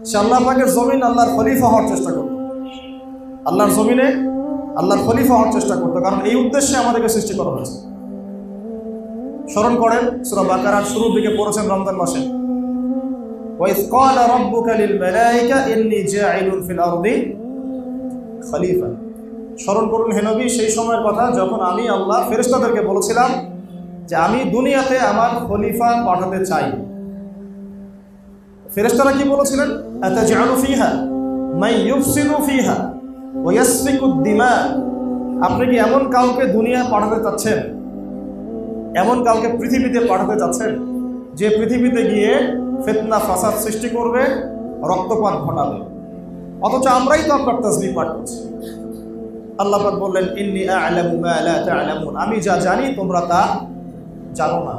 সে আল্লাহ পাকের জমিন আল্লাহর খলিফা হওয়ার চেষ্টা করত, আল্লাহর জমিনে আল্লাহর খলিফা হওয়ার চেষ্টা করতো, কারণ এই উদ্দেশ্যে আমাদেরকে সৃষ্টি করা হয়েছে। স্মরণ করেন, সূরা বাকারার শুরুর দিকে পড়েছেন রমজান মাসে, ওয়াইয ক্বালা রাব্বুকা লিল মালায়েকা ইন্নী জাইলুন ফিল আরদি খলিফা। স্মরণ করুন হে নবী সেই সময়ের কথা যখন আমি আল্লাহ ফেরেশতাদেরকে বলেছিলাম যে আমি দুনিয়াতে আমার খলিফা পাঠাতে চাই। ফেরেশতারা কি বলেছিলেন? আতাজআলু ফিহা মান ইউফসিদু ফিহা ওয়া ইয়াসফিকুদ দিমা। আপনি কি এমন কাউকে দুনিয়া পাঠাতে চাচ্ছেন, এমন কাউকে পৃথিবীতে পাঠাতে চাচ্ছেন যে পৃথিবীতে গিয়ে ফিতনা ফাসাদ সৃষ্টি করবে, রক্তপাত ঘটাবে? অথচ আমরাই তো আপনার তাসবিহ পাঠ করছি। আল্লাহ পাক বললেন ইন্নী আ'লামু মা লা তা'লামুন, আমি যা জানি তোমরা তা জানো না।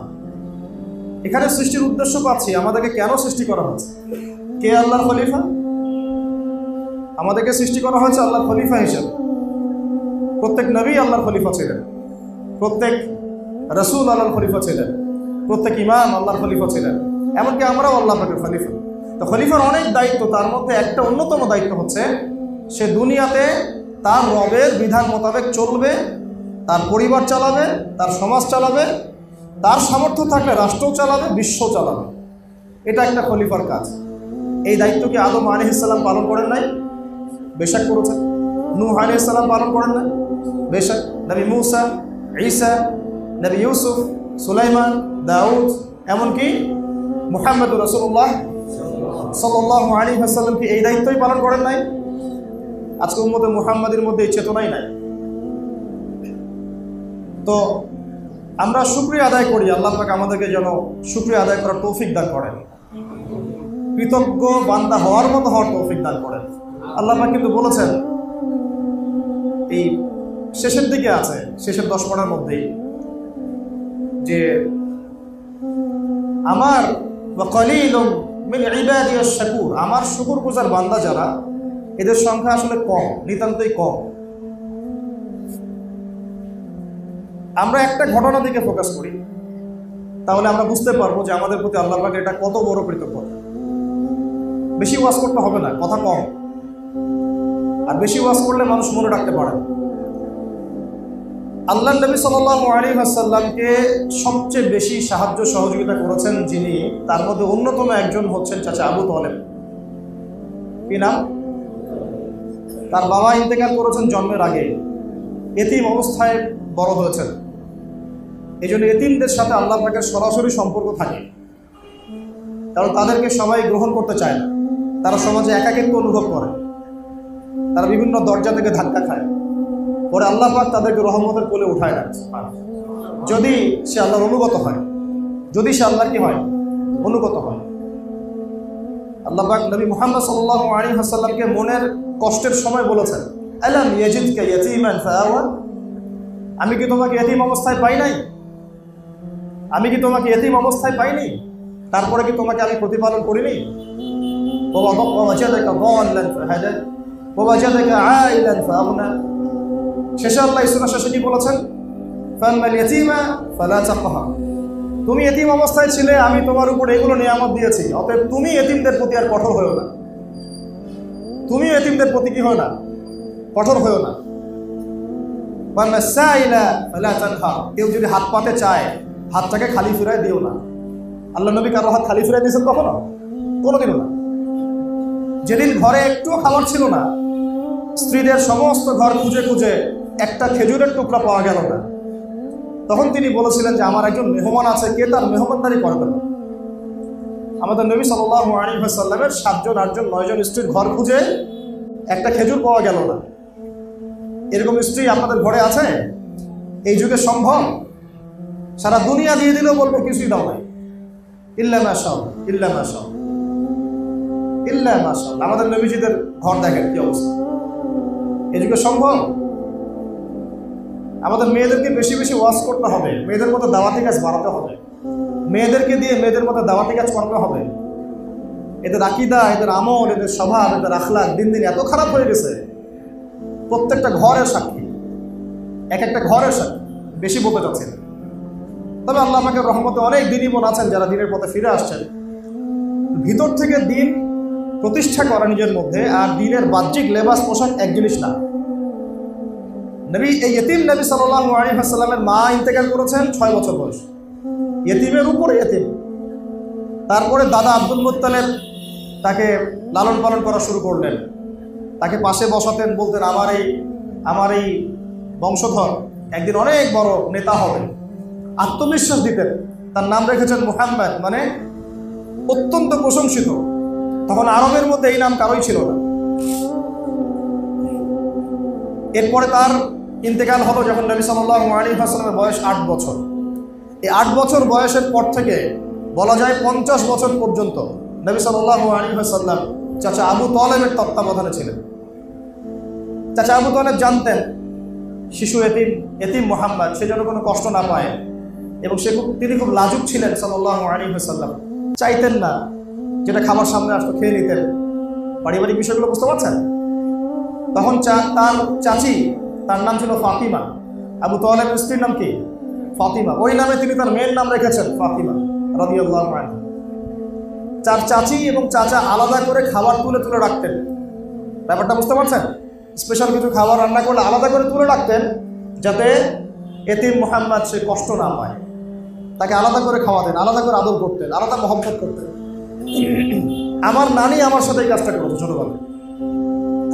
এখানে সৃষ্টির উদ্দেশ্য পাচ্ছি, আমাদেরকে কেন সৃষ্টি করা হয়েছে? কে আল্লাহর খলিফা? আমাদেরকে সৃষ্টি করা হয়েছে আল্লাহর খলিফা হিসেবে। প্রত্যেক নবী আল্লাহর খলিফা ছিলেন, প্রত্যেক রাসূল আল্লাহর খলিফা ছিলেন, প্রত্যেক ইমাম আল্লাহর খলিফা ছিলেন, এমনকি আমরাও আল্লাহ পাকের খলিফা। তো খলিফার অনেক দায়িত্ব, তার মধ্যে একটা অন্যতম দায়িত্ব হচ্ছে সে দুনিয়াতে তার রবের বিধান মোতাবেক চলবে, তার পরিবার চালাবে, তার সমাজ চালাবে, তার সামর্থ্য থাকলে রাষ্ট্র চালাবে, বিশ্ব চালাবে। এটা একটা খলিফার কাজ। এই দায়িত্ব কি আদম আলাইহিস সালাম পালন করেন নাই? বেশক করেছেন। নূহ আলাইহিস সালাম পালন করেন নাই? বেশক। নবী মূসা, ঈসা, নবী ইউসুফ, সুলাইমান, দাউদ, এমনকি মুহাম্মদুর রাসূলুল্লাহ সাল্লাল্লাহু আলাইহি ওয়াসাল্লাম কি এই দায়িত্বই পালন করেন নাই? আজকে উম্মতে মুহাম্মাদের মধ্যে এই চেতনাই নাই। তো আমরা শুকরিয়া আদায় করি, আল্লাহ পাক আমাদেরকে যেন শুকরিয়া আদায় করার তৌফিক দান করেন, কৃতজ্ঞ বান্দা হওয়ার মতো হওয়ার তৌফিক দান করেন। আল্লাহ পাক কিন্তু বলেছেন, এই শেষের দিকে আছে, শেষের 10 পারার মধ্যেই, যে আমার ওয়া কলিলুম মিন ইবাদিয়াশ শাকুর, আমার শুকরগুজার বান্দা যারা, এদের সংখ্যা আসলে কম, নিতান্তই কম। আমরা একটা ঘটনা দিকে ফোকাস করি, তাহলে আমরা বুঝতে পারবো যে আমাদের প্রতি আল্লাহ পাকের এটা কত বড় কৃতজ্ঞতা। বেশি ওয়াজ করতে হবে না, কথা কম, আর বেশি ওয়াজ করলে মানুষ মনে রাখতে পারে। আল্লাহ নবী সাল্লাল্লাহু আলাইহি ওয়াসাল্লামকে সবচেয়ে বেশি সাহায্য সহযোগিতা করেছেন যিনি, তার মধ্যে অন্যতম একজন হচ্ছেন চাচা আবু তালেব। কি নাম? তার বাবা ইন্তেকাল করেছেন জন্মের আগে, এতিম অবস্থায় বড় হয়েছেন। এই জন্য এতিমদের সাথে আল্লাহ পাকের সরাসরি সম্পর্ক থাকে, কারণ তাদেরকে সবাই গ্রহণ করতে চায় না, তারা সমাজে একাকিত্ব অনুভব করে, তারা বিভিন্ন দরজা থেকে ধাক্কা খায়। পরে আল্লাহ পাক তাদেরকে রহমতের কোলে উঠায় রাখছে, যদি সে আল্লাহর অনুগত হয়, যদি সে আল্লাহর কি হয়, অনুগত হয়। আল্লাহ পাক নবী মুহাম্মদ সাল্লাল্লাহু আলাইহি ওয়াসাল্লামকে মনের কষ্টের সময় বলেছেন, আলাম ইয়াজিদকা ইয়াতীমান ফাআওয়া, আমি কি তোমাকে এতিম অবস্থায় পাই নাই? আমি কি তোমাকে এতিম অবস্থায় পাইনি? তারপরে কি তোমাকে আমি প্রতিপালন করিনি? ওয়াজাদাকা দাল্লান ফাহাদা ওয়াজাদাকা আইলান ফাআগনা। শেষে আল্লাহ সূরা শেষে কি বলেছেন? ফাম্মাল ইয়াতীমা ফালা তাকহার, তুমি এতিম অবস্থায় ছিলে, আমি তোমার উপর এগুলো নিয়ামত দিয়েছি, অতএব তুমি এতিমদের প্রতি আর কঠোর হয়ো না। তুমি এতিমদের প্রতি কি হয় না, কঠোর হয়ো না। কেউ যদি হাত পাতে চায়, হাতটাকে খালি ফিরায় দিও না। আল্লাহ নবী কারো হাত খালি ফিরায় দিয়েছেন কখনো? কোনোদিনও না। যেদিন ঘরে একটু খাবার ছিল না, স্ত্রীদের সমস্ত ঘর খুঁজে খুঁজে একটা খেজুরের টুকরা পাওয়া গেল না, তখন তিনি বলেছিলেন যে আমার একজন মেহমান আছে, কে তার মেহমানদারি করবে না? আমাদের নবী সাল্লাল্লাহু আলাইহি ওয়াসাল্লামের 7 জন 8 জন 9 জন স্ত্রীর ঘর খুঁজে একটা খেজুর পাওয়া গেল না। এরকম স্ত্রী আপনাদের ঘরে আছে? এই যুগে সম্ভব? সারা দুনিয়া দিয়ে দিলেও বলবে কিছুই দাও নাই, ইল্লা মাশাআল্লাহ, ইল্লা মাশাআল্লাহ, ইল্লা মাশাআল্লাহ। আমাদের নবীজিদের ঘর দেখেন কি অবস্থা। এই যুগে সম্ভব? আমাদের মেয়েদেরকে বেশি বেশি ওয়াজ করতে হবে, মেয়েদের মতো দাওয়াতি কাজ বাড়াতে হবে, মেয়েদেরকে দিয়ে মেয়েদের মতো দাওয়াতি কাজ করতে হবে। এদের আকীদা, এদের আমল, এদের স্বভাব, এদের আখলাক দিন দিন এত খারাপ হয়ে গেছে, প্রত্যেকটা ঘরের সাক্ষী, এক একটা ঘরের সাক্ষী। বেশি বলতে চাচ্ছি না, তবে আল্লাহ পাকের রহমতে অনেক দিনই বোন আছেন যারা দিনের পথে ফিরে আসছেন। ভিতর থেকে দিন প্রতিষ্ঠা করা নিজের মধ্যে আর দ্বীনের বাহ্যিক লেবাস পোশাক এক জিনিস না। নবী এই ইতিম নবী সাল্লাল্লাহু আলাইহি ওয়াসাল্লামের মা ইন্তেকাল করেছেন 6 বছর বয়স, ইতিমের উপরে ইতিম। তারপরে দাদা আব্দুল মুত্তালিব তাকে লালন পালন করা শুরু করলেন, তাকে পাশে বসাতেন, বলতেন আমার এই বংশধর একদিন অনেক বড় নেতা হবে, আত্মবিশ্বাস দিতেন। তার নাম রেখেছেন মুহাম্মদ, মানে অত্যন্ত প্রশংসিত। তখন আরবের মধ্যে এই নাম কারোই ছিল না। এরপরে তার ইন্তেকাল হলো যখন নবী সাল্লাল্লাহু আলাইহি ওয়াসাল্লামের বয়স 8 বছর। এই 8 বছর বয়সের পর থেকে বলা যায় 50 বছর পর্যন্ত নবী সাল্লাল্লাহু আলাইহি ওয়াসাল্লাম চাচা আবু তালেবের তত্ত্বাবধানে ছিলেন। চাচা আবু তালেব জানতেন শিশু এতিম মুহাম্মদ সে যেন কোনো কষ্ট না পায়, এবং তিনি খুব লাজুক ছিলেন সাল্লাল্লাহু আলাইহি ওয়াসাল্লাম। চাইতেন না যেটা খাবার সামনে আসতো খেয়ে নিতেন। পারিবারিক বিষয়গুলো বুঝতে পারছেন? তখন তার চাচি, তার নাম ছিল ফাতিমা, আবু তালেবের স্ত্রীর নাম কি? ফাতিমা। ওই নামে তিনি তার মেয়ের নাম রেখেছেন ফাতিমা রাদিয়াল্লাহু আনহা। তার চাচি এবং চাচা আলাদা করে খাবার তুলে রাখতেন। ব্যাপারটা বুঝতে পারছেন? স্পেশাল কিছু খাবার রান্না করলে আলাদা করে তুলে রাখতেন, যাতে এতিম মুহাম্মদ সে কষ্ট না পায়। তাকে আলাদা করে খাওয়াতেন, আলাদা করে আদর করতেন, আলাদা মহব্বত করতেন। আমার নানি আমার সাথে এই কাজটা করেছে ছোটবেলায়,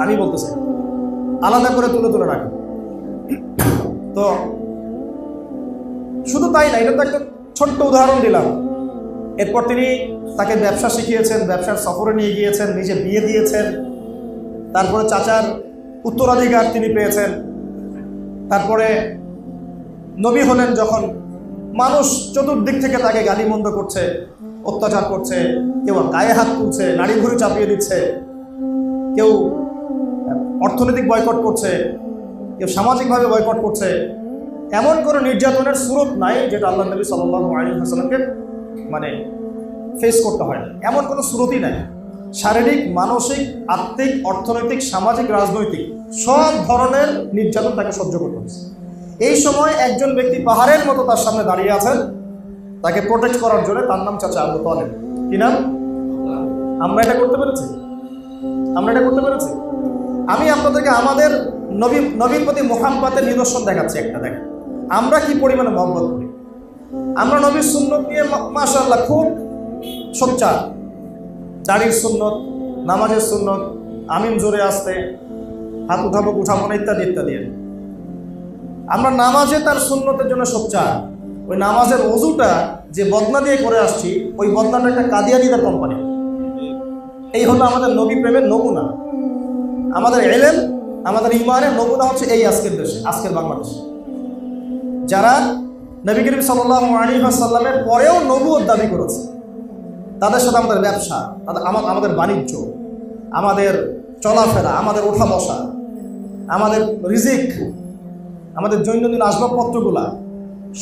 আমি বলতেছি আলাদা করে তুলে রাখেন। তো শুধু তাই না, এটা তো একটা ছোট্ট উদাহরণ দিলাম। এরপর তিনি তাকে ব্যবসা শিখিয়েছেন, ব্যবসার সফরে নিয়ে গিয়েছেন, নিজে বিয়ে দিয়েছেন। তারপরে চাচার উত্তরাধিকার তিনি পেয়েছেন। তারপরে নবী হলেন যখন, মানুষ চতুর্দিক থেকে তাকে গালিমন্দ করছে, অত্যাচার করছে, কেউ গায়ে হাত তুলছে, নাড়ি ভুড়ি চাপিয়ে দিচ্ছে, কেউ অর্থনৈতিক বয়কট করছে, কেউ সামাজিকভাবে বয়কট করছে। এমন কোনো নির্যাতনের সুরত নাই যেটা আল্লাহ নবী সাল্লাল্লাহু আলাইহি ওয়াসাল্লামকে মানে ফেস করতে হয় না, এমন কোনো সুরতই নাই। শারীরিক, মানসিক, আত্মিক, অর্থনৈতিক, সামাজিক, রাজনৈতিক সব ধরনের নির্যাতন তাকে সহ্য করতে হয়েছে। এই সময় একজন ব্যক্তি পাহাড়ের মতো তার সামনে দাঁড়িয়ে আছেন তাকে প্রোটেক্ট করার জন্য, তার নাম চাচা আবু তালেব। কি নাম? আমরা এটা করতে পেরেছি? আমি আপনাদেরকে আমাদের নবীর প্রতি মুহাব্বতের নিদর্শন দেখাচ্ছি। একটা দেখেন আমরা কি পরিমাণে মহব্বত করি। আমরা নবীর সুন্নত নিয়ে মাশাআল্লাহ খুব সোচ্চার। দাড়ির সুন্নত, নামাজের সুন্নত, আমিন জোরে আসতে, হাত উঠাবো উঠাবো না, ইত্যাদি ইত্যাদি। আমরা নামাজে তার সুন্নতের জন্য সোচ্চার। ওই নামাজের ওযুটা যে বদনা দিয়ে করে আসছি, ওই বদনাটা একটা কাদিয়ানীদের কোম্পানি। এই হলো আমাদের নবী প্রেমের নমুনা। আমাদের ইলম, আমাদের ঈমানের নমুনা হচ্ছে এই আজকের দেশে, আজকের বাংলাদেশে যারা নবী করিম সাল্লাল্লাহু আলাইহি ওয়াসাল্লামের পরেও নবুয়ত দাবি করেছে, তাদের সাথে আমাদের ব্যবসা, আমাদের বাণিজ্য, আমাদের চলাফেরা, আমাদের ওঠা বসা, আমাদের রিজিক, আমাদের দৈনন্দিন আসবাবপত্রগুলা,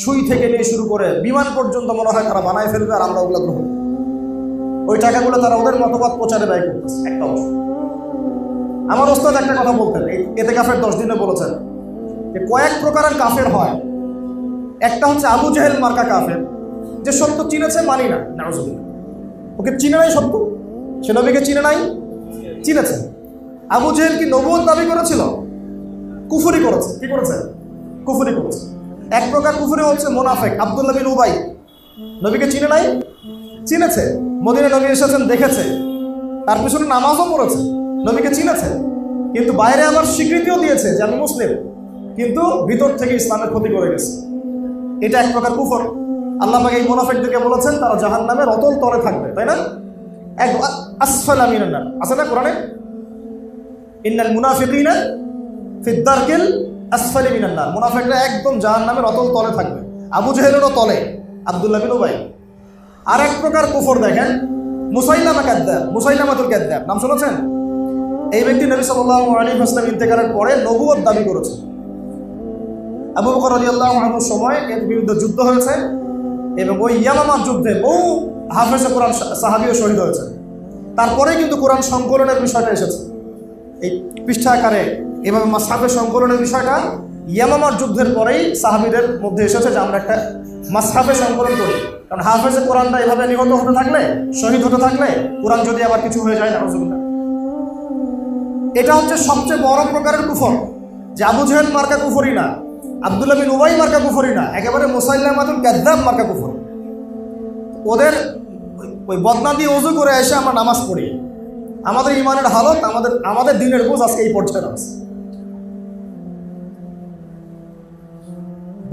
সুই থেকে নিয়ে শুরু করে বিমান পর্যন্ত মনে হয় তারা বানায় ফেলবে, আর আমরা ওগুলো গ্রহণ। ওই টাকাগুলো তারা ওদের মতবাদ প্রচারে ব্যয় করতেছে। একটা অবস্থা। আমার ওস্তাদ একটা কথা বলতেন, ইতিকাফের 10 দিনে বলেছেন যে কয়েক প্রকারের কাফের হয়। একটা হচ্ছে আবু জেহেল মার্কা কাফের, যে সত্য চিনেছে মানি না, নাউজুবিল্লাহ, ওকে চিনে নাই সত্য, সে নবীকে চিনে নাই, চিনেছে। আবু জেহেল কি নবুয়ত দাবি করেছিল? কুফরি করেছে। কি করেছে? কুফরি করেছে। এক প্রকার কুফরি হচ্ছে মুনাফিক, আব্দুল্লাহ বিন উবাই, নবীকে চিনে নাই, চিনেছে। মদিনায় নবী এসেছেন, দেখেছে, তার পিছনে নামাজও পড়েছে, নবীকে চিনেছে, কিন্তু বাইরে আবার স্বীকৃতিও দিয়েছে যে আমি মুসলিম, কিন্তু ভিতর থেকে ইসলামের ক্ষতি করে গেছে। এটা এক প্রকার কুফর। আল্লাহ পাক এই মুনাফিকদেরকে বলেছেন তারা জাহান্নামের অতল তলে থাকবে, তাই না? এক আসফালা মিনান নার আছে না কোরআনে? ইন্নাল মুনাফিকিনা ফিদ দারকিল আসফালি মিনান নার। মুনাফিকরা একদম জাহান্নামের অতল তলে থাকবে। আবু জেহেলেরও তলে, আব্দুল্লাহ বিন উবাই। আর এক প্রকার কুফর দেখেন, মুসাইলামা কাযযাব, মুসাইলামাতুল কাযযাব, নাম শুনেছেন? এই ব্যক্তি নবী সাল্লাল্লাহু আলাইহি ওয়াসাল্লাম ইন্তেকালের পরে নবুয়ত দাবি করেছে। আবু বকর রাদিয়াল্লাহু আনহুর সময় এর বিরুদ্ধে যুদ্ধ হয়েছে, এবং ওই ইয়ামামার যুদ্ধে বহু হাফেজে কোরআন সাহাবীও শহীদ হয়েছে। তারপরে কিন্তু কোরআন সংকলনের বিষয়টা এসেছে এই পৃষ্ঠা আকারে। এভাবে মাসহাফে সংকলনের বিষয়টা ইয়ামামার যুদ্ধের পরেই সাহাবীদের মধ্যে এসেছে যে আমরা একটা মাসহাফে সংকলন করি, কারণ হাফেজে কোরআনটা এভাবে নিহত হতে থাকলে, শহীদ হতে থাকলে, কোরআন যদি আবার কিছু হয়ে যায়, নাউজুবিল্লাহ, এটা হচ্ছে সবচেয়ে বড় প্রকারের কুফর। যে আবু জেহেল মার্কা কুফরি না, আব্দুল্লাহ বিন উবাই মার্কা কুফরি না, একেবারে মুসাইলামাতুল কাযযাব মার্কা কুফর। ওদের ওই বদনাম দিয়ে ওযু করে এসে আমরা নামাজ পড়ি। আমাদের ইমানের হালত, আমাদের দিনের বোঝ আজকে এই পর্যায়ে আছে।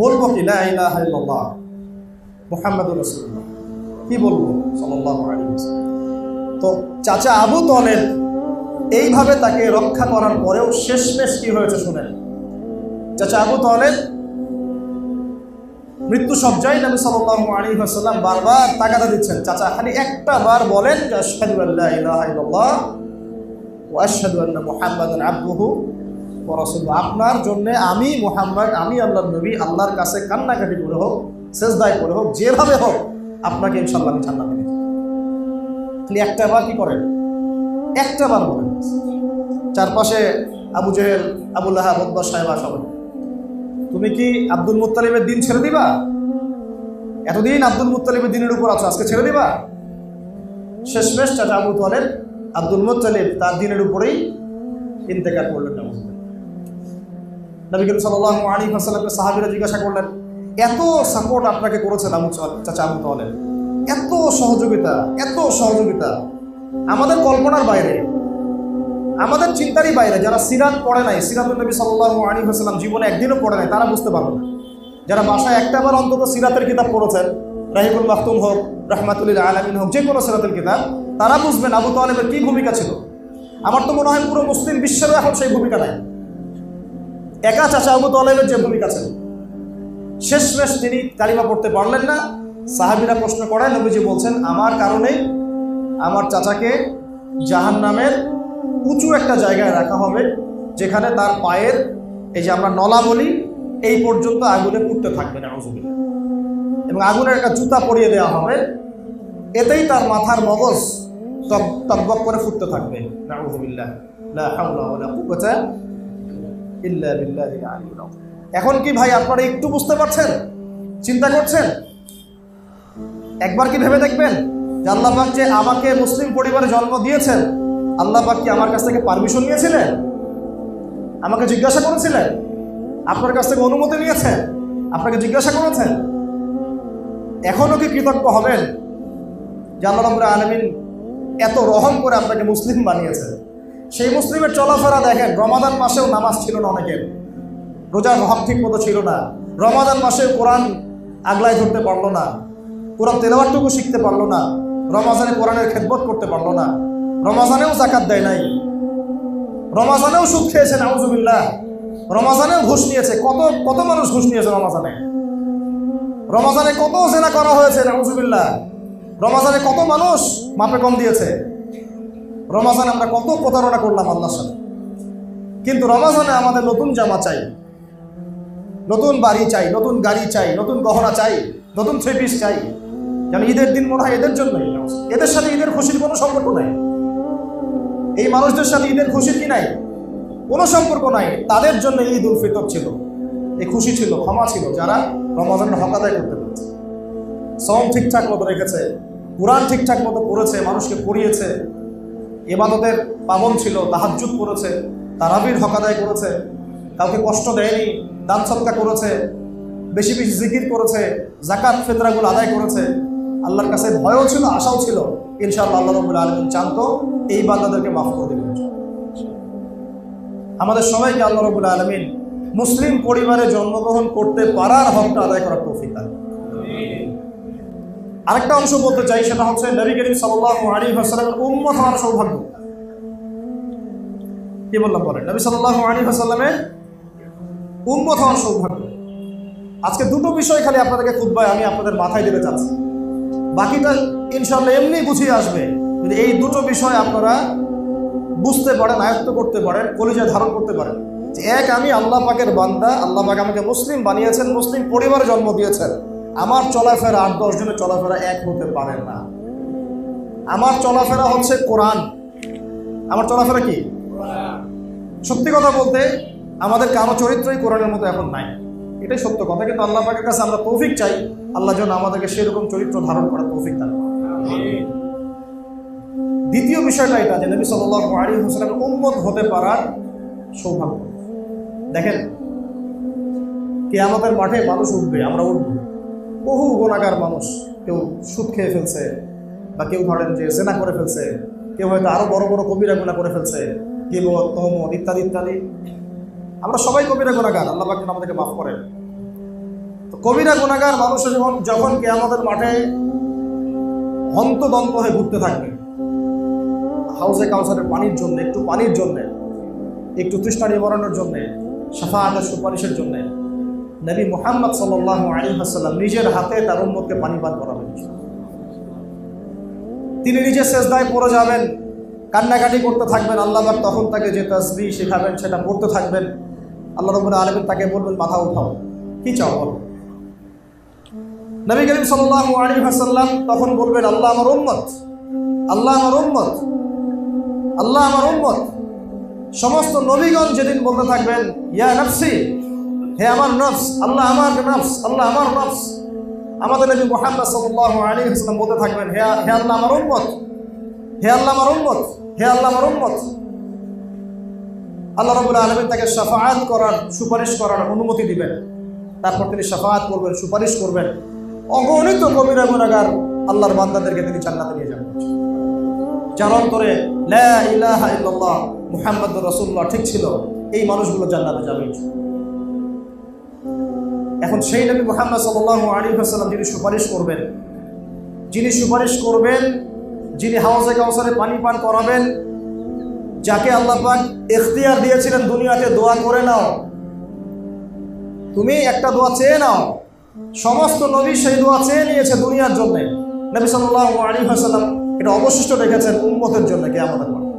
বলবো কি লা ইলাহা ইল্লাল্লাহ মুহাম্মাদুর রাসূলুল্লাহ, কি বলবো সাল্লাল্লাহু আলাইহি ওয়াসাল্লাম। তো চাচা আবু তালেব এইভাবে তাকে রক্ষা করার পরেও শেষমেশ কি হয়েছে শুনেন। চাচা আবু তালেব মৃত্যু সজ্জায় নবী সাল্লাল্লাহু আলাইহি ওয়াসাল্লাম বারবার তাগাদা দিচ্ছেন, চাচা খালি একটা বার বলেন যে আশহাদু আল্লা ইলাহা ইল্লাল্লাহ ওয়া আশহাদু আন্না মুহাম্মাদান আবদুহু ওয়া রাসূলুহু। আপনার জন্য আমি মুহাম্মদ, আমি আল্লাহর নবী, আল্লাহর কাছে কান্নাকাটি করে হোক, সেজদায় করে হোক, যেভাবে হোক আপনাকে ইনশাআল্লাহ আমি জান্নাত দেব। খালি একটা বার কি করেন, একটা বার বলেন। চারপাশে আবু জেহেল, আবু লাহাব, উতবা, সাইবা সবাই, তুমি কি আব্দুল মুত্তালিবের দিন ছেড়ে দিবা? এতদিন আব্দুল মুত্তালিবের দিনের উপর আছো, আজকে ছেড়ে দিবা? শেষমেশ চাচা আবু তালেব আব্দুল মুত্তালিব তার দিনের উপরেই ইন্তেকাল করলেন। নবী করিম সাল্লাল্লাহু আলাইহি ওয়াসাল্লামকে সাহাবীরা জিজ্ঞাসা করলেন, এত সাপোর্ট আপনাকে করেছেন চাচা আবু তালেব, এত সহযোগিতা আমাদের কল্পনার বাইরে, আমাদের চিন্তারই বাইরে। যারা সিরাত পড়ে নাই, সিরাতুন নবী সাল্লাল্লাহু আলাইহি ওয়াসাল্লাম জীবনে একদিনও পড়ে নাই, তারা বুঝতে পারবে না। যারা বাসায় একটাবার অন্তত সিরাতের কিতাব পড়েছেন, রাহিবুল মাখতুম হোক, রাহমাতুল লিল আলামিন হোক, যে কোনো সিরাতের কিতাব, তারা বুঝবেন আবু তালেবের কি ভূমিকা ছিল। আমার তো মনে হয় পুরো মুসলিম বিশ্বেরও এখন সেই ভূমিকা নাই, একা চাচা আবু তালেবের যে ভূমিকা ছিল। শেষমেশ তিনি কালিমা পড়তে পারলেন না। সাহাবীরা প্রশ্ন করেন, নবীজি বলছেন, আমার কারণেই আমার চাচাকে জাহান্নামের উঁচু একটা জায়গায় রাখা হবে, যেখানে তার পায়ের এই যে আমরা নলা বলি, এই পর্যন্ত আগুনে পুড়তে থাকবে নাউজুবিল্লাহ, এবং আগুনের একটা জুতা পরিয়ে দেওয়া হবে, এতেই তার মাথার মগজ তকবক করে ফুটতে থাকবে নাউজুবিল্লাহ। লা হাওলা ওয়ালা কুওয়াতা ইল্লা বিল্লাহিল আলিয়্যিল আযীম। এখন কি ভাই আপনারা একটু বুঝতে পারছেন, চিন্তা করছেন? একবার কি ভেবে দেখবেন যে আল্লাহ পাক যে আমাকে মুসলিম পরিবারে জন্ম দিয়েছেন, আল্লাহ পাক কি আমার কাছ থেকে পারমিশন নিয়েছিলেন? আমাকে জিজ্ঞাসা করেছিলেন? আপনার কাছ থেকে অনুমতি নিয়েছেন? আপনাকে জিজ্ঞাসা করেছেন? এখনো কি কৃতজ্ঞ হবেন যে আল্লাহ রাব্বুল আলামিন এত রহম করে আপনাকে মুসলিম বানিয়েছেন? সেই মুসলিমের চলাফেরা দেখেন, রমাদান মাসেও নামাজ ছিল না অনেকের, রোজার হক ঠিক মতো ছিল না, রমাদান মাসেও কোরআন আগলায় ধরতে পারলো না, কোরআন তেলাওয়াতটুকু শিখতে পারলো না, রমাজানে কোরআনের খেদমত করতে পারলো না, রমাজানেও যাকাত দেয় নাই, রমাজানেও সুদ খেয়েছে নাউজুবিল্লাহ, রমাজানেও ঘুষ নিয়েছে। কত মানুষ ঘুষ নিয়েছে রমাজানে কত জেনা করা হয়েছে নাউজুবিল্লাহ, রমাজানে কত মানুষ মাপে কম দিয়েছে, রমাজানে আমরা কত প্রতারণা করলাম আল্লাহর সাথে। কিন্তু রমাজানে আমাদের নতুন জামা চাই, নতুন বাড়ি চাই, নতুন গাড়ি চাই, নতুন গহনা চাই, নতুন থ্রি পিস চাই, যেন ঈদের দিন মনে হয় এদের জন্যই। এদের সাথে ঈদের খুশির কোনো সম্পর্ক নাই, এই মানুষদের সাথে ঈদের খুশির কি নাই, কোনো সম্পর্ক নাই। তাদের জন্য ঈদ উল ফিতর ছিল, এই খুশি ছিল, ক্ষমা ছিল, যারা রমাজানের হক আদায় করতে পেরেছে, সওম ঠিকঠাক মতো রেখেছে, কুরআন ঠিকঠাক মতো পড়েছে, মানুষকে পড়িয়েছে, ইবাদতের পাবন ছিল, তাহাজ্জুদ পড়েছে, তারাবির হক আদায় করেছে, কাউকে কষ্ট দেয়নি, দান সদকা করেছে, বেশি বেশি জিকির করেছে, যাকাত ফিতরাগুলো আদায় করেছে, আল্লাহর কাছে ভয়ও ছিল, আশাও ছিল। ইনশাআল্লাহ আল্লাহ রাব্বুল আলামিন চান্ত এই বান্দাদেরকে মাফ করে দেবেন। আমাদের সবাইকে আল্লাহ রাব্বুল আলামিন মুসলিম পরিবারে জন্মগ্রহণ করতে পারার হকটা আদায় করার তৌফিক দান। আরেকটা অংশ বলতে চাই, সেটা হচ্ছে নবী করিম সাল্লাল্লাহু আলাইহি ওয়াসাল্লামের উম্মত হওয়ার সৌভাগ্য। কি বললাম বলেন? নবী সাল্লাল্লাহু আলাইহি ওয়াসাল্লামের উম্মত হওয়ার সৌভাগ্য। আজকে দুটো বিষয় খালি আপনাদেরকে খুতবায় আমি আপনাদের মাথায় দিতে চাচ্ছি, বাকিটা ইনশাআল্লাহ এমনি গুছিয়ে আসবে। যদি এই দুটো বিষয় আপনারা বুঝতে পারেন, আয়ত্ত করতে পারেন, কলিজায় ধারণ করতে পারেন যে এক, আমি আল্লাহ পাকের বান্দা, আল্লাহ পাক আমাকে মুসলিম বানিয়েছেন, মুসলিম পরিবারে জন্ম দিয়েছেন, আমার চলাফেরা 8-10 জনের চলাফেরা এক হতে পারে না। আমার চলাফেরা হচ্ছে কোরআন। আমার চলাফেরা কি? সত্যি কথা বলতে আমাদের কারো চরিত্রই কোরআনের মতো এখন নাই, এটাই সত্য কথা। কিন্তু আল্লাহ পাকের কাছে আমরা তৌফিক চাই, আল্লাহ যেন আমাদেরকে সেরকম চরিত্র ধারণ করার তৌফিক দান করেন। দ্বিতীয় বিষয়টা এটা যে নবী সাল্লাল্লাহু আলাইহি ওয়াসাল্লামের উম্মত হতে পারার সৌভাগ্য। দেখেন, কিয়ামতের মাঠে মানুষ উঠবে, আমরা উঠব, বহু গুনাহগার মানুষ, কেউ সুদ খেয়ে ফেলছে, বা কেউ ধরেন যে জেনা করে ফেলছে, কেউ হয়তো আরো বড় বড় কবিরা গুনাহ করে ফেলছে, গীবত, তহমত ইত্যাদি ইত্যাদি। আমরা সবাই কবিরা গুনাহগার, আল্লাহ পাক আমাদেরকে মাফ করেন। তো কবিরা গুনাহগার মানুষ যখন কিয়ামতের মাঠে হন্তদন্ত হয়ে ঘুরতে থাকবে, হাউজে কাউসারের পানির জন্য, একটু পানির জন্য, একটু তৃষ্ণা নিবারণের জন্য, শাফাআতের সুপারিশের জন্য, নবী মুহাম্মদ সাল্লাল্লাহু আলাইহি ওয়াসাল্লাম নিজের হাতে তার উম্মতকে পানি পান করাবেন। তিনি নিজে সেজদায় পড়ে যাবেন, কান্নাকাটি করতে থাকবেন। আল্লাহ পাক তখন তাকে যে তাসবিহ শেখাবেন সেটা পড়তে থাকবেন। আল্লাহ রাব্বুল আলামিন তাকে বলবেন, মাথা উঠাও, কি চাও বলো। নবী করিম সাল্লাল্লাহু আলাইহি ওয়াসাল্লাম তখন বলবেন, আল্লাহ আমার উম্মত, আল্লাহ আমার উম্মত, আল্লাহ আমার উম্মত। সমস্ত নবীগণ যেদিন বলতে থাকবেন, ইয়া নফসি, হে আমার নফস, আল্লাহ আমার নফস, আল্লাহ আমার নফস। আমাদের নবী মুহাম্মদ সাল্লাল্লাহু আলাইহি ওয়াসাল্লাম বলতে থাকবেন, হে আল্লাহ আমার উম্মত, হে আল্লাহ আমার উম্মত, হে আল্লাহ আমার উম্মত। আল্লাহ রাব্বুল আলামিন তাকে শাফাআত করার, সুপারিশ করার অনুমতি দিবেন। তারপর তিনি শাফাআত করবেন, সুপারিশ করবেন। অগণিত কবিরা গুনাহগার আল্লাহর বান্দাদেরকে তিনি জান্নাতে নিয়ে যাবেন। যার অন্তরে লা ইলাহা ইল্লাল্লাহ মুহাম্মাদুর রাসূলুল্লাহ ঠিক ছিল, এই মানুষগুলো জান্নাতে যাবে। এখন সেই নবী মুহাম্মদ সাল্লাল্লাহু আলাইহি ওয়াসাল্লাম যিনি সুপারিশ করবেন, যিনি সুপারিশ করবেন, যিনি হাউজে কাউসারে পানি পান করাবেন, যাকে আল্লাহ পাক ইখতিয়ার দিয়েছিলেন দুনিয়াতে, দোয়া করে নাও, তুমি একটা দোয়া চেয়ে নাও। সমস্ত নবী সেই দোয়া চেয়ে নিয়েছে দুনিয়ার জন্য। নবী সাল্লাল্লাহু আলাইহি ওয়াসাল্লাম এটা অবশিষ্ট রেখেছেন উম্মতের জন্য। কিয়ামতের মাঠে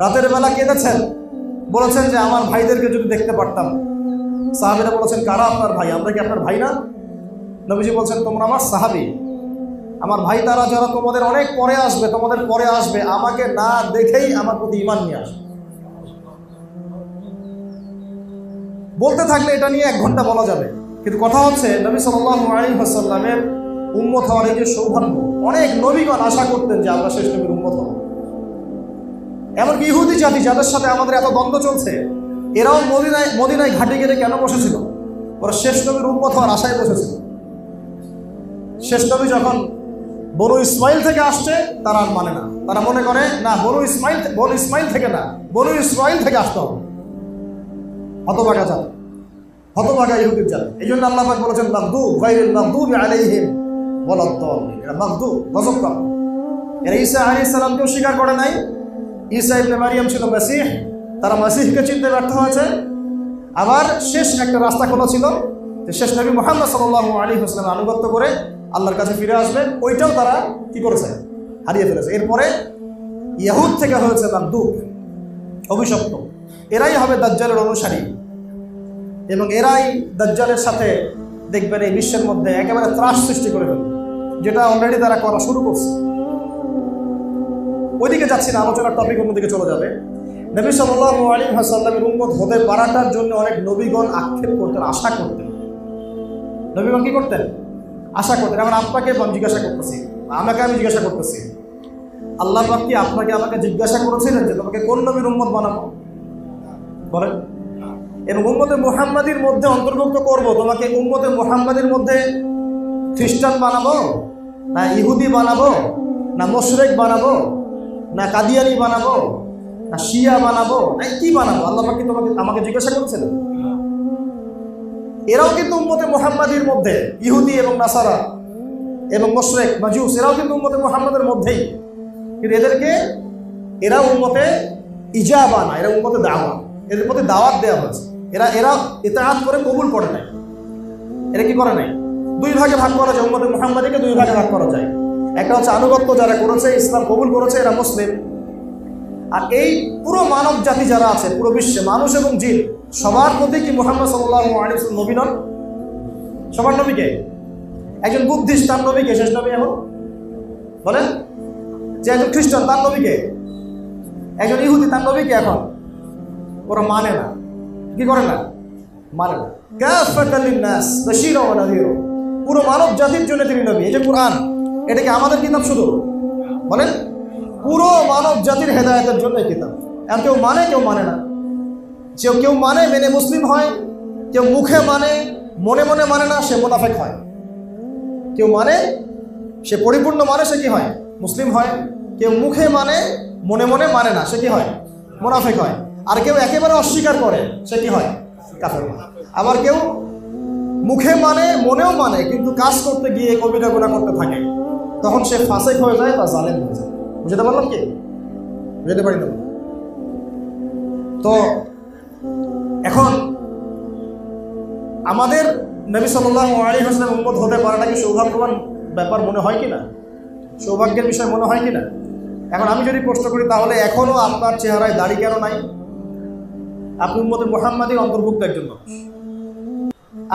রাতের বেলা কেঁদেছেন, বলেছেন যে আমার ভাইদেরকে যদি দেখতে পারতাম। সাহাবীরা বলেছেন, কারা আপনার ভাই? আমরা কি আপনার ভাই না? নবীজি বলছেন, তোমরা আমার সাহাবী, আমার ভাই তারা যারা তোমাদের অনেক পরে আসবে, তোমাদের পরে আসবে, আমাকে না দেখেই আমার প্রতি ঈমান নিয়ে আসবে। বলতে থাকলে এটা নিয়ে 1 ঘন্টা বলা যাবে, কিন্তু কথা হচ্ছে নবী সাল্লাল্লাহু আলাইহি ওয়াসাল্লামের উম্মত হওয়ার এই যে সৌভাগ্য, অনেক নবীগণ আশা করতেন যে আমরা শেষ নবীর উম্মত হব। এমনকি ইহুদি জাতি যাদের সাথে আমাদের এত দ্বন্দ্ব চলছে, এরাও মদিনায় ঘাটে গেলে কেন বসেছিল? ওরা শেষ নবীর উম্মত হওয়ার আশায় বসেছিল। শেষ নবী যখন বনু ইসমাইল থেকে আসছে, তারা আর মানে না। তারা মনে করে না, বনু ইসমাইল থেকে না, বনু ইসরাইল থেকে আসতে হবে। হতভাগা জাতি, হতভাগা ইহুদির জাতি। এই জন্য আল্লাহ পাক বলেছেন, মাগদুব গায়রিল মাগদুবি আলাইহিম ওয়ালাদ-দাল্লিন। এরা মাগদুব, গজবপ্রাপ্ত। এরা ঈসা আলাইহিস সালামকেও স্বীকার করে নাই। ঈসা ইবনে মারিয়াম ছিল মাসীহ, তারা মাসীহকে চিনতে ব্যর্থ হয়েছে। আবার শেষ একটা রাস্তা খোলা ছিল যে শেষ নবী মুহাম্মদ সাল্লাল্লাহু আলাইহি ওয়াসাল্লামের আনুগত্য করে আল্লাহর কাছে ফিরে আসবে, ওইটাও তারা কি করেছে? হারিয়ে ফেলেছে। এরপরে ইহুদ থেকে হয়েছে মাগদুব, অভিশপ্ত। এরাই হবে দাজ্জালের অনুসারী, এবং এরাই দাজ্জালের সাথে দেখবেন এই বিশ্বের মধ্যে একেবারে ত্রাস সৃষ্টি করে ফেলবে, যেটা অলরেডি তারা করা শুরু করছে। ওইদিকে যাচ্ছি না, আলোচনার টপিক অন্যদিকে চলে যাবে। নবী সাল্লাল্লাহু আলাইহি ওয়াসাল্লামের উম্মত হতে পারাটার জন্য অনেক নবীগণ আক্ষেপ করতেন, আশা করতেন। নবীগণ কি করতেন? আশা করতেন। এখন আপনাকে আমি জিজ্ঞাসা করতেছি, আমি জিজ্ঞাসা করতেছি, আল্লাহ পাক কি আমাকে জিজ্ঞাসা করেছিলেন যে তোমাকে কোন নবীর উম্মত বানাবো? বলেন। এবং উম্মতে মুহাম্মাদির মধ্যে অন্তর্ভুক্ত করব, তোমাকে উম্মতে মুহাম্মাদির মধ্যে খ্রিস্টান বানাবো, না ইহুদি বানাবো, না মুশরিক বানাবো, না কাদিয়ানি বানাবো, না শিয়া বানাবো, না কি বানাবো? আল্লাহ পাক কি আমাকে জিজ্ঞাসা করেছিলেন? এরাও কিন্তু উম্মতে মুহাম্মাদির মধ্যে, ইহুদি এবং নাসারা এবং মুশরিক মাজুস, এরাও কিন্তু উম্মতে মুহাম্মাদের মধ্যেই, কিন্তু এরা উম্মতে ইজাবা না, এরা উম্মতে দাওয়া, এদের প্রতি দাওয়াত দেওয়া হয়েছে। এরা ইতাআত করে কবুল করে নাই। এরা কি করে নাই? 2 ভাগে ভাগ করা যায়, উম্মতে মুহাম্মাদিকে 2 ভাগে ভাগ করা যায়। একটা হচ্ছে আনুগত্য যারা করেছে, ইসলাম কবুল করেছে, এরা মুসলিম। আর এই পুরো মানব জাতি যারা আছে, পুরো বিশ্বে মানুষ এবং জিন, সবার প্রতি কি মুহাম্মদ সাল্লাল্লাহু আলাইহি ওয়াসাল্লাম নবী নন? সবার নবীকে? একজন বুদ্ধিস্ট, তার নবীকে শেষ নবী এখন? বলেন। যে একজন খ্রিস্টান, তার নবীকে? একজন ইহুদি, তার নবীকে এখন? ওরা মানে না, কি করে না? মানে না। কাফাতাল লিন্নাস বাশীরা ওয়া নাযীরা, পুরো মানব জাতির জন্য তিনি নবী। এই যে কোরআন, এটা কি আমাদের কিতাব শুধু? বলেন, পুরো মানব জাতির হেদায়েতের জন্য এই কিতাব। এখন কেউ মানে, কেউ মানে না। কেউ মানে মেনে মুসলিম হয়, কেউ মুখে মানে মনে মনে মানে না, সে মুনাফিক হয়। কেউ মানে, সে পরিপূর্ণ মানে, সে কি হয়? মুসলিম হয়। কেউ মুখে মানে মনে মনে মানে না, সে কি হয়? মুনাফিক হয়। আর কেউ একেবারে অস্বীকার করে, সে কি হয়? কাফের হয়। আবার কেউ মুখে মানে মনেও মানে কিন্তু কাজ করতে গিয়ে কবিরা গুনাহ করতে থাকে, তখন সে ফাসিক হয়ে যায় বা জালেম হয়ে যায়। বুঝতে পারলাম কি? বুঝতে পারি না? তো এখন আমাদের নবী সাল্লাল্লাহু আলাইহি ওয়াসাল্লাম উম্মত হতে পারাটা কি সৌভাগ্যবান ব্যাপার মনে হয় কি না? সৌভাগ্যের বিষয় মনে হয় কি না? এখন আমি যদি প্রশ্ন করি, তাহলে এখনও আপনার চেহারায় দাড়ি কেন নাই? আপনি উম্মতে মুহাম্মাদীর অন্তর্ভুক্ত একজন মানুষ।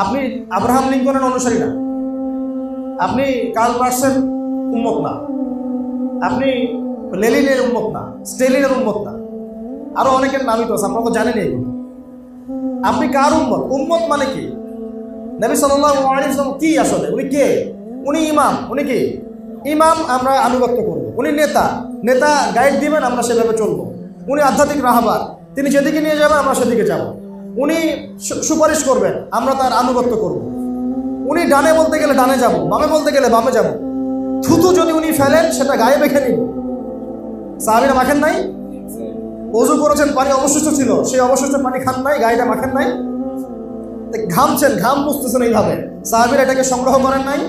আপনি আব্রাহাম লিঙ্কনের অনুসারী না, আপনি কার্ল মার্ক্সের উম্মত না, আপনি লেনিনের উম্মত না, স্টেলিনের উম্মত না, আরো অনেকের নামই তো আছে, আপনারা তো জানেন এগুলো। আপনি কার উম্মত? উম্মত মানে কি? নবী সাল্লাল্লাহু আলাইহি ওয়াসাল্লাম কি আসলে? উনি কে? উনি ইমাম। উনি কি? ইমাম। আমরা আনুগত্য করব। উনি নেতা। নেতা গাইড দিবেন, আমরা সেভাবে চলবো। উনি আধ্যাত্মিক রাহবার, তিনি যেদিকে নিয়ে যাবেন আমরা সেদিকে যাব। উনি সুপারিশ করবেন, আমরা তার আনুগত্য করব। উনি ডানে বলতে গেলে ডানে যাব, বামে বলতে গেলে বামে যাব। থুতু যদি উনি ফেলেন, সেটা গায়ে মেখে নিব। সাহাবীরা মাখেন নাই? ওযু করেছেন, পানি অবশিষ্ট ছিল, সেই অবশিষ্ট পানি খান নাই, গায়েটা মাখেন নাই? ঘামছেন, ঘাম মুছতেছেন এইভাবে, সাহাবীরা এটাকে সংগ্রহ করেন নাই?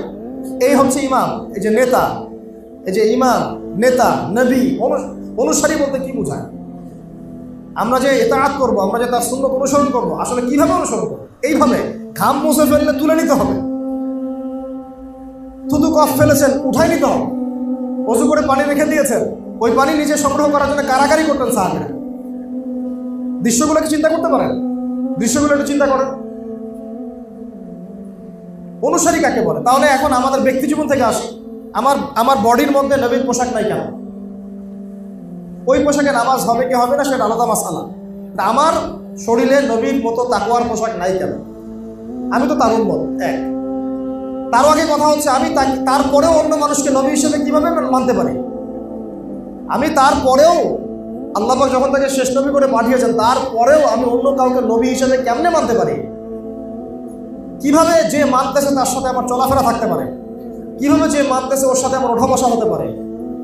এই হচ্ছে ইমাম। এই যে নেতা, এই যে ইমাম, নেতা, নবী, অনুসারী বলতে কি বোঝায়? আমরা যে ইতাআত করব, আমরা যে তার সুন্নাত অনুসরণ করব, আসলে কিভাবে অনুসরণ করব? এইভাবে ঘাম মুছে ফেললে তুলে নিতে হবে, থুতু কফ ফেলেছেন উঠাই নিতে হবে, ওযু করে পানি রেখে দিয়েছেন, ওই পানি নিজে সংগ্রহ করার জন্য কারাকারি করতেন সাহাবীরা। দৃশ্যগুলো কি চিন্তা করতে পারেন? দৃশ্যগুলো একটু চিন্তা করেন। অনুসারী কাকে বলে? তাহলে এখন আমাদের ব্যক্তি জীবন থেকে আসি। আমার বডির মধ্যে নবীর পোশাক নাই কেন? ওই পোশাকে নামাজ হবে কি হবে না সেটা আলাদা মাসালা। আমার শরীরে নবীর মতো তাকওয়ার পোশাক নাই কেন? আমি তো তার উম্মত। এক, তারও আগে কথা হচ্ছে, আমি তারপরেও অন্য মানুষকে নবী হিসেবে কিভাবে মানতে পারি? আমি তারপরেও, আল্লাহ পাক যখন তাকে শেষ নবী করে পাঠিয়েছেন, তারপরেও আমি অন্য কাউকে নবী হিসেবে কেমনে মানতে পারি? কিভাবে যে মানতেছে তার সাথে আমার চলাফেরা থাকতে পারে? কিভাবে যে মানতেছে ওর সাথে আমার ওঠা বসা হতে পারে?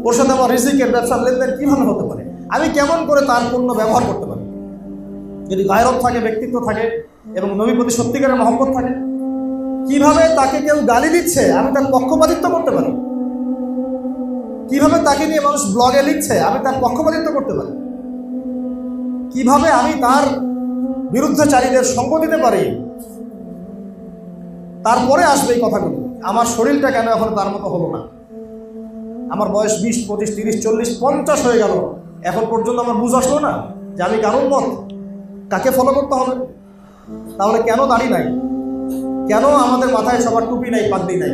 ওর সাথে আমার রিজিকের ব্যবসার লেনদেন কিভাবে হতে পারে? আমি কেমন করে তার পূর্ণ ব্যবহার করতে পারি? যদি গায়রত থাকে, ব্যক্তিত্ব থাকে এবং নবীর প্রতি সত্যিকারের মহব্বত থাকে, কিভাবে তাকে কেউ গালি দিচ্ছে আমি তার পক্ষপাতিত্ব করতে পারি? কিভাবে তাকে নিয়ে মানুষ ব্লগে লিখছে আমি তার পক্ষপাতিত্ব করতে পারি? কিভাবে আমি তার বিরুদ্ধচারীদের সঙ্গ দিতে পারি? তারপরে আসবে এই কথাগুলো। আমার শরীরটা কেন এখন তার মতো হলো না? আমার বয়স 20, 25, 30, 40, 50 হয়ে গেল, এখন পর্যন্ত আমার বুঝ আসলো না যে আমি কারোর মত, কাকে ফলো করতে হবে? তাহলে কেন দাড়ি নাই? কেন আমাদের মাথায় সবার টুপি নাই, পাগড়ি নাই?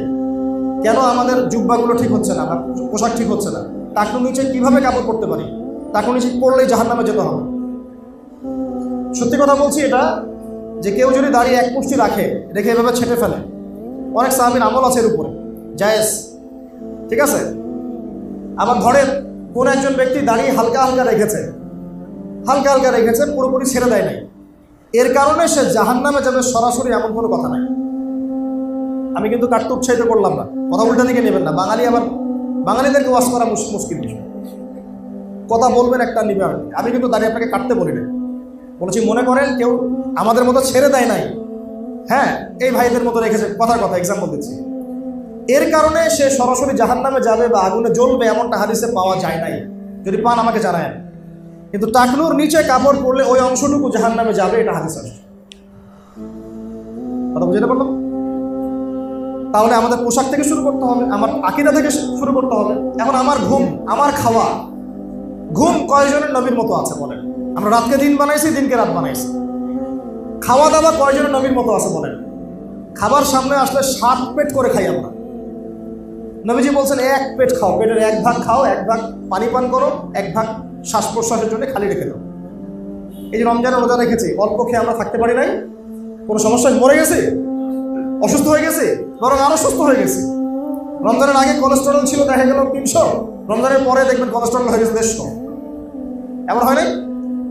কেন আমাদের জুব্বাগুলো ঠিক হচ্ছে না, পোশাক ঠিক হচ্ছে না? টাকনুর নিচে কিভাবে কাপড় পরতে পারি? টাকনুর নিচে পড়লেই জাহান্নামে যেতে হবে। সত্যি কথা বলছি এটা, যে কেউ যদি দাড়ি এক মুষ্টি রেখে এভাবে ছেটে ফেলে, অনেক সাহাবীর আমল আছে এর উপরে, জায়েজ, ঠিক আছে। আবার ধরেন কোন একজন ব্যক্তি দাড়ি হালকা হালকা রেখেছে, পুরোপুরি ছেড়ে দেয় নাই, এর কারণে সে জাহান্নামে যাবে সরাসরি, এমন কোনো কথা নাই। আমি কিন্তু কাটতে উৎসাহিত করলাম না, কথা উল্টা দিকে নেবেন না। বাঙালিদেরকে ওয়াজ করা মুশকিল বিষয়। কথা বলবেন একটা নিবে, আমি কিন্তু দাড়ি আপনাকে কাটতে বলি না, বলেছি মনে করেন কেউ আমাদের মতো ছেড়ে দেয় নাই, হ্যাঁ, এই ভাইদের মতো রেখেছে, কথার কথা এক্সাম্পল দিচ্ছি, এর কারণে সে সরাসরি জাহান্নামে যাবে বা আগুনে জ্বলবে এমনটা হাদিসে পাওয়া যায় নাই। যদি পান আমাকে জানায়। কিন্তু টাকনুর নিচে কাপড় পরলে ওই অংশটুকু জাহান্নামে যাবে, এটা হাদিস আসছে। কথা বুঝতে পারলাম? তাহলে আমাদের পোশাক থেকে শুরু করতে হবে, আমার আকীদা থেকে শুরু করতে হবে। এখন আমার ঘুম, আমার খাওয়া, ঘুম কয়জনের নবীর মতো আছে বলেন? আমরা রাতকে দিন বানাইছি, দিনকে রাত বানাইছি। খাওয়া দাওয়া কয়জনের নবীর মতো আছে বলেন? খাবার সামনে আসলে 7 পেট করে খাই আমরা। নবীজি বলছেন 1 পেট খাও, পেটের 1 ভাগ খাও, 1 ভাগ পানি পান করো, 1 ভাগ শ্বাস প্রশ্বাসের জন্য খালি রেখে দাও। এই যে রমজানের রোজা রেখেছি, অল্প খেয়ে আমরা থাকতে পারি নাই, কোনো সমস্যা, মরে গেছে, অসুস্থ হয়ে গেছে, বরং আরো সুস্থ হয়ে গেছে। রমজানের আগে কোলেস্টেরল ছিল দেখা গেল 300, রমজানের পরে দেখবেন কোলেস্টেরল হয়ে গেছে 150। এমন হয় নাই?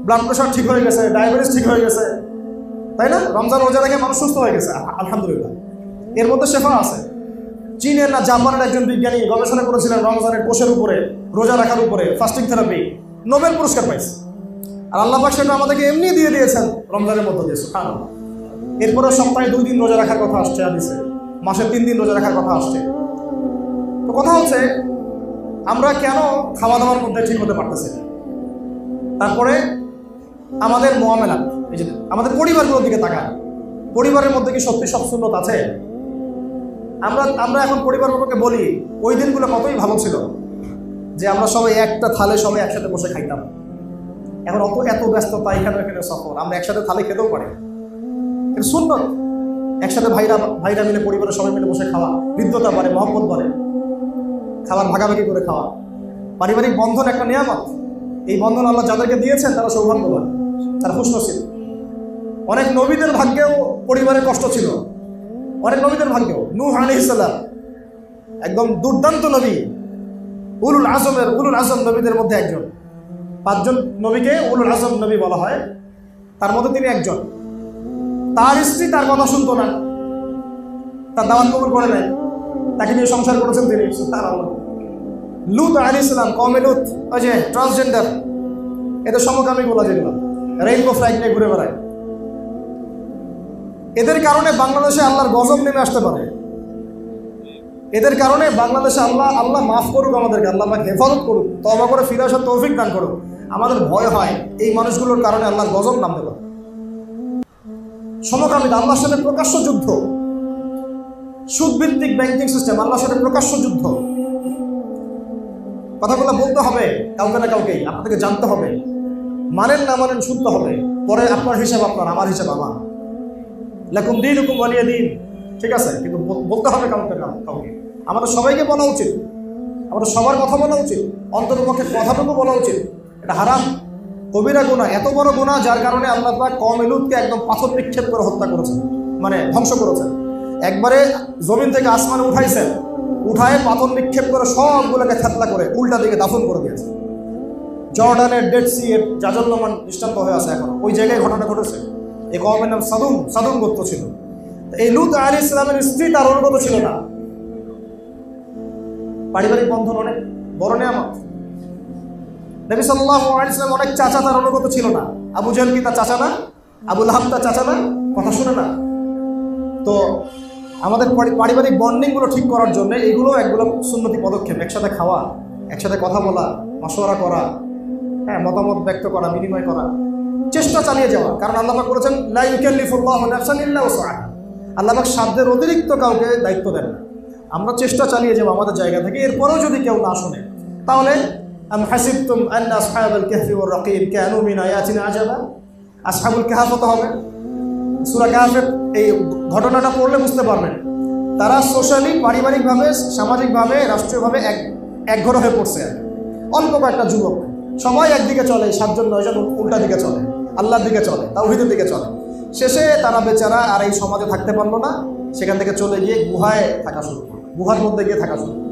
ব্লাড প্রেশার ঠিক হয়ে গেছে, ডায়াবেটিস ঠিক হয়ে গেছে, তাই না? রমজান রোজা রেখে মানুষ সুস্থ হয়ে গেছে, আলহামদুলিল্লাহ। এর মধ্যে শেফা আছে। চীনের না জাপানের একজন বিজ্ঞানী গবেষণা করেছিলেন রমজানের কোষের উপরে, রোজা রাখার উপরে, ফাস্টিং থেরাপি, নোবেল পুরস্কার পাইছে। আর আল্লাহ পাক সেটা আমাদেরকে এমনি দিয়ে দিয়েছেন রমজানের মধ্যে দিয়ে। সুবহানাল্লাহ। এরপরে সপ্তাহে 2 দিন রোজা রাখার কথা আসছে হাদিসে, মাসে 3 দিন রোজা রাখার কথা আসছে। তো কথা হচ্ছে আমরা কেন খাওয়া দাওয়ার মধ্যে ঠিক হতে পারতেছি না? তারপরে আমাদের মুআমালাত, এই যে আমাদের পরিবারগুলোর দিকে তাকান, পরিবারের মধ্যে কি সত্যি সব সুন্নত আছে? আমরা এখন পরিবারগুলোকে বলি ওই দিনগুলো কতই ভালো ছিল, যে আমরা সবাই একটা থালে সবাই একসাথে বসে খাইতাম। এখন এত ব্যস্ততা, এখানে সফর, আমরা একসাথে থালে খেতেও পারি। কিন্তু সুন্নত একসাথে ভাইরা মিলে, পরিবারের সবাই মিলে বসে খাওয়া, হৃদ্যতা বাড়ে, মহব্বত বাড়ে, খাবার ভাগাভাগি করে খাওয়া। পারিবারিক বন্ধন একটা নিয়ামত। এই বন্ধন আল্লাহ যাদেরকে দিয়েছেন তারা সৌভাগ্যবান, তারা খুশনসিব। অনেক নবীদের ভাগ্যেও পরিবারের কষ্ট ছিল, অনেক নবীদের ভাগ্যেও। নূহ আলাইহিস সালাম একদম দুর্দান্ত নবী, উলুল আজম নবীদের মধ্যে একজন। 5 জন নবীকে উলুল আজম নবী বলা হয়, তার মধ্যে তিনি একজন। তার স্ত্রী তার কথা শুনতো না, তার দাওয়াত কবুল করে নেয়, তাকে নিয়ে সংসার করেছেন তিনি। লূত আলাইহিস সালাম, কওমে লূত, ওই যে ট্রান্সজেন্ডার, এদের সমকামী বলা, যেগুলো রেইনবো ফ্ল্যাগ নিয়ে ঘুরে বেড়ায়, এদের কারণে বাংলাদেশে আল্লাহর গজব নেমে আসতে পারে। এদের কারণে বাংলাদেশে আল্লাহ মাফ করুক আমাদেরকে, আল্লাহ আমাকে হেফাজত করুক, তওবা করে ফিরে আসার তৌফিক দান করুক। আমাদের ভয় হয় এই মানুষগুলোর কারণে আল্লাহর গজব নামতে পারে। সমকামিতা, আল্লাহর সাথে প্রকাশ্য যুদ্ধ। সুদভিত্তিক ব্যাংকিং সিস্টেম, আল্লাহর সাথে প্রকাশ্য যুদ্ধ। কথাগুলো বলতে হবে কাউকে না কাউকেই, আপনাদেরকে জানতে হবে। মানেন না মানেন শুনতে হবে, পরে আপনার হিসাব আপনার, আমার হিসাব আমার। লাকুম দীনুকুম ওয়ালিয়া দীন, ঠিক আছে? কিন্তু বলতে হবে কাউকে না কাউকে। আমাদের সবাইকে বলা উচিত, আমাদের সবার কথা বলা উচিত, অন্ততপক্ষে কথাটুকু বলা উচিত। এটা হারাম, কবিরা গুনাহ, এত বড় গুনাহ যার কারণে আল্লাহ পাক কওমে লূতকে একদম পাথর নিক্ষেপ করে হত্যা করেছেন, মানে ধ্বংস করেছেন। একবারে জমিন থেকে আসমানে উঠাইছেন, উঠায় পাথর নিক্ষেপ করে সবগুলোকে থেতলা করে উল্টা দিকে দাফন করে দিয়েছে। জর্ডানের ডেড সি এর জাজল্যমান দৃষ্টান্ত হয়ে আছে এখন, ওই জায়গায় ঘটনা ঘটেছে। এই কওমের নাম সাদুম গোত্র ছিল। এই লূত আলাইহিস সালামের স্ত্রী তার অনুগত ছিল না। পারিবারিক বন্ধন অনেক বড় নিয়ামত। নবী সাল্লাল্লাহু আলাইহি ওয়াসাল্লাম অনেক চাচা তার অনুগত ছিল না। আবু জাহল কি তার চাচা না? আবু লাহাব তার চাচা না? কথা শুনে না। তো আমাদের পারিবারিক বন্ডিংগুলো ঠিক করার জন্য এগুলো একগুলো সুন্নতি পদক্ষেপ। একসাথে খাওয়া, একসাথে কথা বলা, মাশওয়ারা করা, হ্যাঁ, মতামত ব্যক্ত করা, বিনিময় করা, চেষ্টা চালিয়ে যাওয়া। কারণ আল্লাহ পাক বলেছেন লা ইউকাল্লিফুল্লাহু নাফসান ইল্লা উসআহা। আল্লাহ পাক সাধ্যের অতিরিক্ত কাউকে দায়িত্ব দেন না। আমরা চেষ্টা চালিয়ে যাবো আমাদের জায়গা থেকে। এরপরেও যদি কেউ না শোনে, তাহলে আম হাসিবতুম আন্না আসহাবাল কাহফি ওয়ার রাকিব কানু মিন আয়াতিনা আজাবা। আসহাবুল কাহফ হতে হবে। সূরা কাহফের এই ঘটনাটা পড়লে বুঝতে পারবেন, তারা সোশ্যালি, পারিবারিকভাবে, সামাজিকভাবে, রাষ্ট্রীয়ভাবে একঘর হয়ে পড়ছে। অল্প কয়েকটা যুবক, সবাই একদিকে চলে, 7 জন 9 জন উল্টা দিকে চলে, আল্লাহর দিকে চলে, তাওহীদের দিকে চলে। শেষে তারা বেচারা আর এই সমাজে থাকতে পারলো না, সেখান থেকে চলে গিয়ে গুহায় থাকা শুরু করলো, গুহার মধ্যে গিয়ে থাকা শুরু করলো,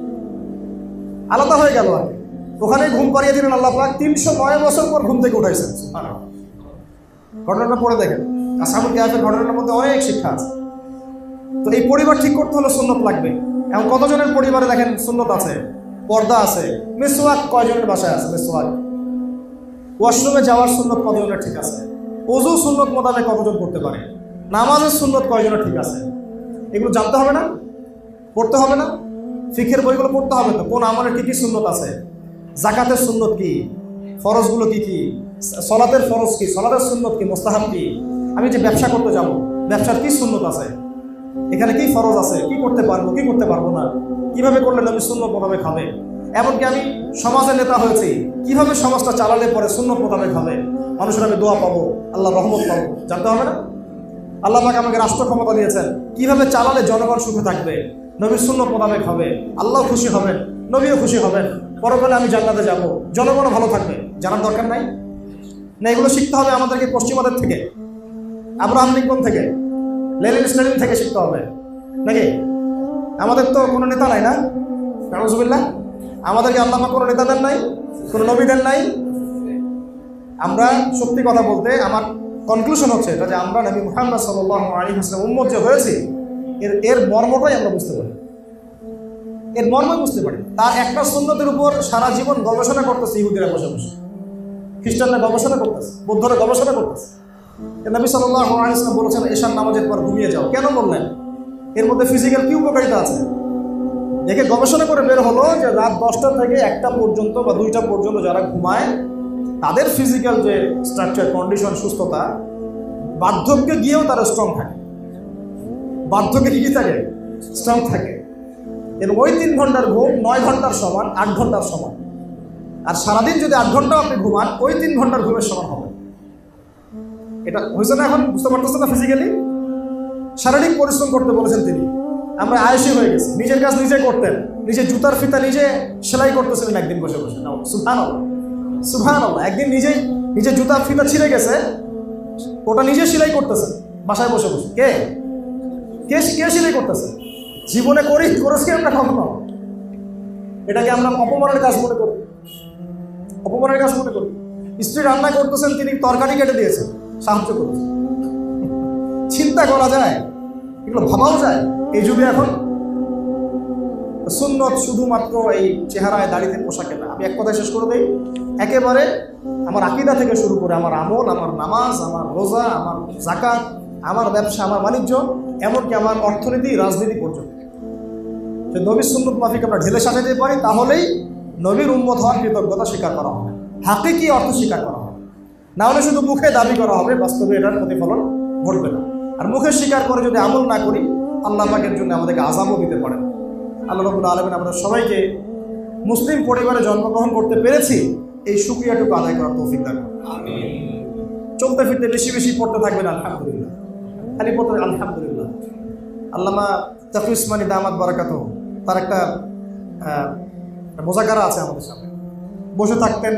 আলাদা হয়ে গেল। আর ওখানে ঘুম পাড়িয়ে দিলেন আল্লাহ পাক। 309 বছর পর ঘুম থেকে উঠাইছেন। ঘটনাটা পড়ে দেখেন, আসহাবুল কাহফের ঘটনার মধ্যে অনেক শিক্ষা আছে। তো এই পরিবার ঠিক করতে হলে সুন্নত লাগবে। এখন কতজনের পরিবারে দেখেন সুন্নত আছে, পর্দা আছে, মিসওয়াক কয়জনের বাসায় আছে? মিসওয়াক। ওয়াশরুমে যাওয়ার সুন্নত কতজনের ঠিক আছে? ওযু সুন্নত মোতাবেক কতজন করতে পারে? নামাজের সুন্নত কয়জনের ঠিক আছে? এগুলো জানতে হবে না? পড়তে হবে না? ফিকহের বইগুলো পড়তে হবে তো, কোন আমলের কী কী সুন্নত আছে, যাকাতের সুন্নত কি, ফরজগুলো কি কি, সলাতের ফরজ কি, সলাতের সুন্নত কি, মুস্তাহাব কি। আমি যে ব্যবসা করতে যাব, ব্যবসার কি সুন্নত আছে, এখানে কি ফরজ আছে, কি করতে পারবো কি করতে পারবো না, কিভাবে করলে নবী সুন্নত মোতাবেক হবে। এমনকি আমি সমাজের নেতা হয়েছি, কিভাবে সমাজটা চালালে পরে সুন্নত মোতাবেক হবে, মানুষের আমি দোয়া পাবো, আল্লাহ রহমত পাবো, জানতে হবে না? আল্লাহ পাক আমাকে রাষ্ট্র ক্ষমতা দিয়েছেন, কিভাবে চালালে জনগণ সুখে থাকবে, নবীর সুন্নত মোতাবেক হবে, আল্লাহ খুশি হবেন, নবীও খুশি হবেন, পরকালে আমি জান্নাতে যাব, জনগণও ভালো থাকবে। জানার দরকার নাই না? এগুলো শিখতে হবে আমাদেরকে পশ্চিমাদের থেকে, আব্রাহাম লিঙ্কন থেকে, লেনিন স্টালিন থেকে শিখতে হবে নাকি? আমাদের তো কোনো নেতা নাই না, নাউজুবিল্লাহ। আমাদেরকে আল্লাহ পাক কোনো নেতাদের নাই, কোনো নবীদের নাই। আমরা সত্যি কথা বলতে আমার কনক্লুশন হচ্ছে এটা যে আমরা নবী মুহাম্মদ সাল্লাল্লাহু আলাইহি ওয়াসাল্লাম উম্মত যে হয়েছি এর মর্মটাই আমরা বুঝতে পারি, এর মর্মই বুঝতে পারি। তার একটা সুন্নতের উপর সারা জীবন গবেষণা করতেছে ইহুদিরা বসে বসে, খ্রিস্টানরা গবেষণা করতেছে, বৌদ্ধরা গবেষণা করতেছে। নবী সাল্লাল্লাহু আলাইহি ওয়াসাল্লাম বলেছেন এশার নামাজের পর ঘুমিয়ে যাও। কেন বললেন? এর মধ্যে ফিজিক্যাল কি উপকারিতা আছে? দেখে গবেষণা করে বের হলো যে রাত 10টা থেকে 1টা পর্যন্ত বা 2টা পর্যন্ত যারা ঘুমায় তাদের ফিজিক্যাল যে স্ট্রাকচার, কন্ডিশন, সুস্থতা, বার্ধক্যে গিয়েও তারা স্ট্রং থাকে। বার্ধক্যে কি থাকে? স্ট্রং থাকে। এবং ওই 3 ঘন্টার ঘুম 9 ঘন্টার সমান, 8 ঘন্টার সমান। আর সারাদিন যদি 8 ঘন্টাও আপনি ঘুমান, ওই 3 ঘন্টার ঘুমের সমান হবে। এটা হয়েছে না? এখন বুঝতে পারতেছে না? ফিজিক্যালি শারীরিক পরিশ্রম করতে বলেছেন তিনি। আমরা আয়েশি হয়ে গেছি, নিজের কাজ নিজে করতেন, নিজে জুতার ফিতা নিজে সেলাই করতেছিলেন একদিন বসে বসে। সুবহানাল্লাহ, সুবহানাল্লাহ। একদিন নিজে জুতার ফিতা ছিঁড়ে গেছে, ওটা নিজে সেলাই করতেছেন বাসায় বসে বসে। কে সেলাই করতেছে? জীবনে করেছি আমরা কখনো? এটাকে আমরা অপমানের কাজ মনে করি, অপমানের কাজ মনে করি। স্ত্রী রান্না করতেছেন, তিনি তরকারি কেটে দিয়েছেন, সাহায্য করেছেন। চিন্তা করা যায়? এগুলো ভাবাও যায় এই যুগে এখন? সুন্নত শুধুমাত্র এই চেহারায়, দাড়িতে, পোশাকে না। আমি এক কথায় শেষ করে দিই, একেবারে আমার আকীদা থেকে শুরু করে আমার আমল, আমার নামাজ, আমার রোজা, আমার যাকাত, আমার ব্যবসা, আমার বাণিজ্য, এমনকি আমার অর্থনীতি, রাজনীতি পর্যন্ত যে নবীর সুন্নত মাফিক আমরা ঢেলে সাজাতে পারি, তাহলেই নবীর উম্মত হওয়ার কৃতজ্ঞতা স্বীকার করা হবে, হাকিকি অর্থ স্বীকার করা হবে। না হলে শুধু মুখে দাবি করা হবে, বাস্তবে এটার প্রতিফলন ঘটবে না। আর মুখে স্বীকার করে যদি আমল না করি, আল্লাহ পাকের জন্য আমাদেরকে আযাবও দিতে পারেন। আল্লাহ রাব্বুল আলামিন আমাদের সবাইকে মুসলিম পরিবারে জন্মগ্রহণ করতে পেরেছি এই শুকরিয়াটুকু আদায় করার তৌফিক দান করুন। আমিন। চলতে ফিরতে বেশি বেশি পড়তে থাকবেন আলহামদুলিল্লাহ, খালি পড়তে আলহামদুলিল্লাহ। আল্লামা তাকি উসমানী দামাত বারাকাতুহু তার একটা মুযাকারা আছে আমাদের সামনে, বসে থাকতেন